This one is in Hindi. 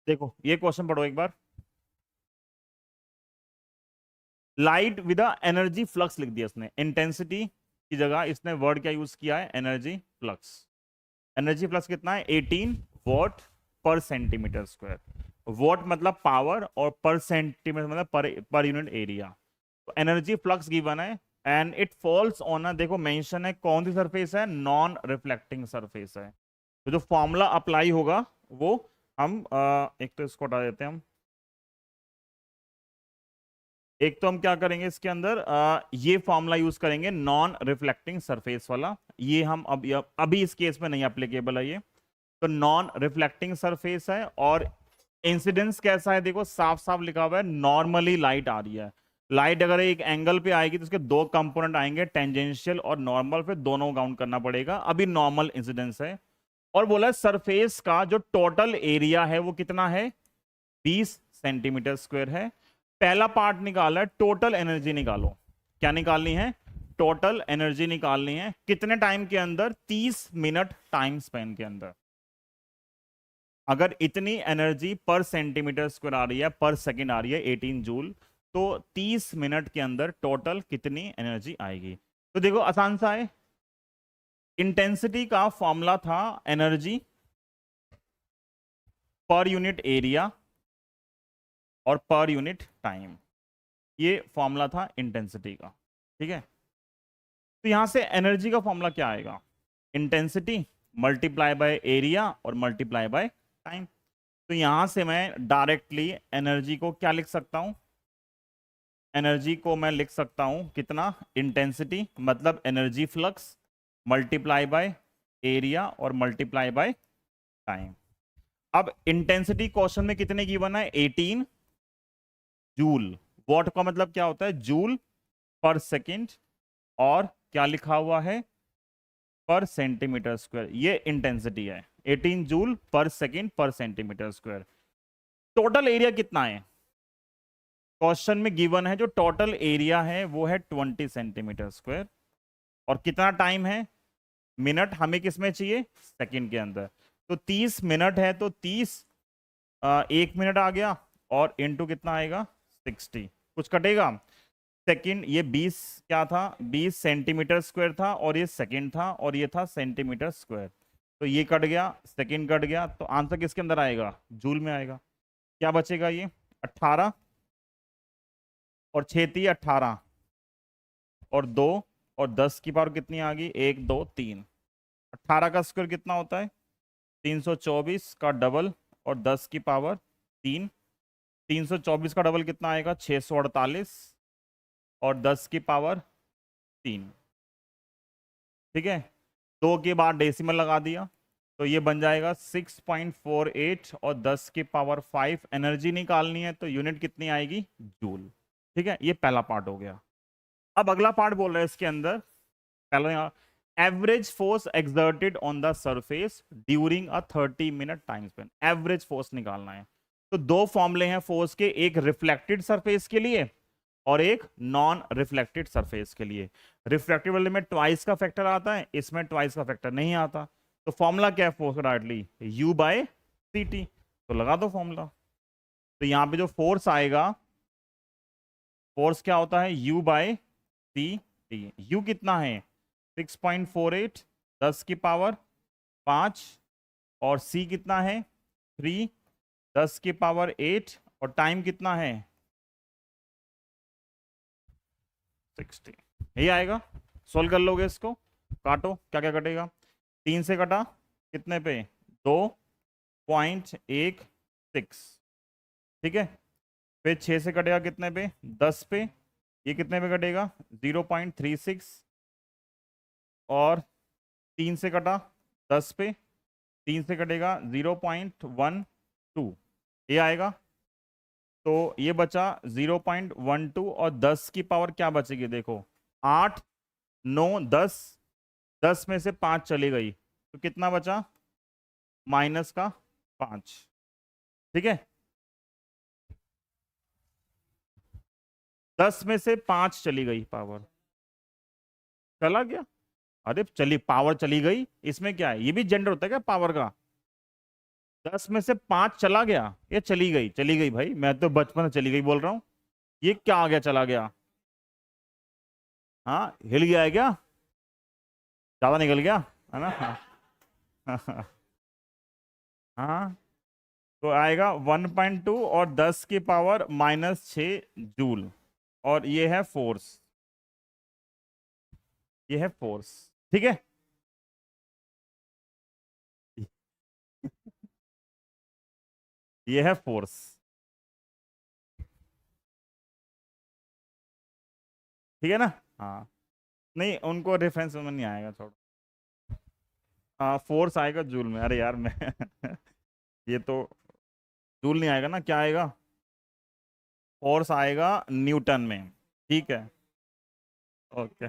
देखो ये क्वेश्चन पढ़ो एक बार। लाइट विद एनर्जी फ्लक्स लिख दिया इसने, इंटेंसिटी की जगह इसने वर्ड क्या यूज किया है, एनर्जी फ्लक्स। एनर्जी फ्लक्स कितना है, 18 वॉट पर सेंटीमीटर स्क्वायर। वॉट मतलब पावर और पर सेंटीमीटर मतलब पर यूनिट एरिया। तो एनर्जी फ्लक्स गिवन है एंड इट फॉल्स ऑन, देखो मेंशन है कौन सी सरफेस है, नॉन रिफ्लेक्टिंग सरफेस है। तो जो फॉर्मूला अप्लाई होगा वो हम एक तो इसको हटा देते हैं हम। एक तो हम क्या करेंगे इसके अंदर ये फॉर्मूला यूज करेंगे नॉन रिफ्लेक्टिंग सरफेस वाला। ये हम अभी इस केस में नहीं एप्लीकेबल है ये। तो नॉन रिफ्लेक्टिंग सरफेस है और इंसिडेंस कैसा है, देखो साफ साफ लिखा हुआ है, नॉर्मली लाइट आ रही है। लाइट अगर एक एंगल पे आएगी तो उसके दो कंपोनेंट आएंगे, टेंजेंशियल और नॉर्मल, फिर दोनों काउंट करना पड़ेगा। अभी नॉर्मल इंसिडेंस है और बोला सरफेस का जो टोटल एरिया है वो कितना है, 20 सेंटीमीटर स्क्वायर है। पहला पार्ट निकाला है, टोटल एनर्जी निकालो। क्या निकालनी है, टोटल एनर्जी निकालनी है। कितने टाइम के अंदर, 30 मिनट टाइम स्पेन के अंदर। अगर इतनी एनर्जी पर सेंटीमीटर स्क्वायर आ रही है, पर सेकंड आ रही है 18 जूल, तो 30 मिनट के अंदर टोटल कितनी एनर्जी आएगी। तो देखो आसान सा है, इंटेंसिटी का फॉर्मूला था एनर्जी पर यूनिट एरिया और पर यूनिट टाइम, ये फॉर्मूला था इंटेंसिटी का। ठीक है, तो यहां से एनर्जी का फॉर्मूला क्या आएगा, इंटेंसिटी मल्टीप्लाई बाय एरिया और मल्टीप्लाई बाय टाइम। तो यहां से मैं डायरेक्टली एनर्जी को क्या लिख सकता हूं, एनर्जी को मैं लिख सकता हूं कितना, इंटेंसिटी मतलब energy flux multiply by area और मल्टीप्लाई बाय टाइम। अब इंटेंसिटी क्वेश्चन में कितने गिवन है, 18 जूल। वॉट का मतलब क्या होता है, जूल पर सेकेंड, और क्या लिखा हुआ है, पर सेंटीमीटर स्क्वायर। ये इंटेंसिटी है, 18 जूल पर सेकेंड पर सेंटीमीटर स्क्वायर। टोटल एरिया कितना है, क्वेश्चन में गिवन है जो टोटल एरिया है वो है 20 सेंटीमीटर स्क्वायर। और कितना टाइम है, मिनट, हमें किस में चाहिए, सेकंड के अंदर। तो 30 मिनट है तो 30 एक मिनट आ गया, और इनटू कितना आएगा, 60। कुछ कटेगा, सेकंड, ये 20 क्या था, 20 सेंटीमीटर स्क्वायर था, और ये सेकंड था, और ये था सेंटीमीटर स्क्वायर। तो ये कट गया, सेकंड कट गया, तो आंसर किसके अंदर आएगा, जूल में आएगा। क्या बचेगा, ये 18 और 6 × 18 और 2 और 10 की पावर कितनी आ गई, 1 2 3। 18 का स्क्वायर कितना होता है, 324 का डबल और 10 की पावर 3। 324 का डबल कितना आएगा, 648 और 10 की पावर 3। ठीक है, 2 के बाद डेसिमल लगा दिया, तो ये बन जाएगा 6.48 और 10 की पावर 5। एनर्जी निकालनी है तो यूनिट कितनी आएगी, जूल। ठीक है, ये पहला पार्ट हो गया। अब अगला पार्ट बोल रहा है इसके अंदर, पहला average force exerted on the surface during a 30 minute time Spain. Average force निकालना है। तो दो फॉर्मूले हैं फोर्स के, एक रिफ्लेक्टेड सरफेस के लिए और एक नॉन रिफ्लेक्टेड सरफेस के लिए। रिफ्लेक्टेड वाले में ट्वाइस का फैक्टर आता है, इसमें ट्वाइस का फैक्टर नहीं आता। तो फॉर्मूला क्या है फोर्स का, directly U by C T. तो लगा दो फॉर्मूला। तो यहां पे जो फोर्स आएगा, फोर्स क्या होता है, U by C T. U कितना है, 6.48 10 की पावर 5, और सी कितना है 3 10 की पावर 8, और टाइम कितना है 60। यही आएगा, सोल्व कर लोगे इसको, काटो, क्या क्या कटेगा, 3 से कटा कितने पे, 2.16। ठीक है, फिर 6 से कटेगा कितने पे, 10 पे, ये कितने पे कटेगा, 0.36, और 3 से कटा 10 पे, 3 से कटेगा 0.12, ये आएगा। तो ये बचा 0.12, और 10 की पावर क्या बचेगी, देखो 8 9 10, 10 में से 5 चली गई, तो कितना बचा, माइनस का 5। ठीक है, 10 में से 5 चली गई पावर, चला गया, अरे चली पावर चली गई, इसमें क्या है, ये भी जेंडर होता है क्या पावर का। 10 में से 5 चला गया, ये चली गई भाई, मैं तो बचपन से चली गई बोल रहा हूँ। ये क्या आ गया, चला गया? हाँ, हिल गया है क्या? ज्यादा निकल गया है ना? हाँ। हाँ, तो आएगा 1.2 और 10 की पावर -6 जूल। और ये है फोर्स, ये है फोर्स, ठीक है। ये है फोर्स, ठीक है ना? हाँ, नहीं उनको रेफरेंस में नहीं आएगा, छोड़ो। हाँ, फोर्स आएगा जूल में, अरे यार मैं ये तो जूल नहीं आएगा ना, क्या आएगा? फोर्स आएगा न्यूटन में, ठीक है। ओके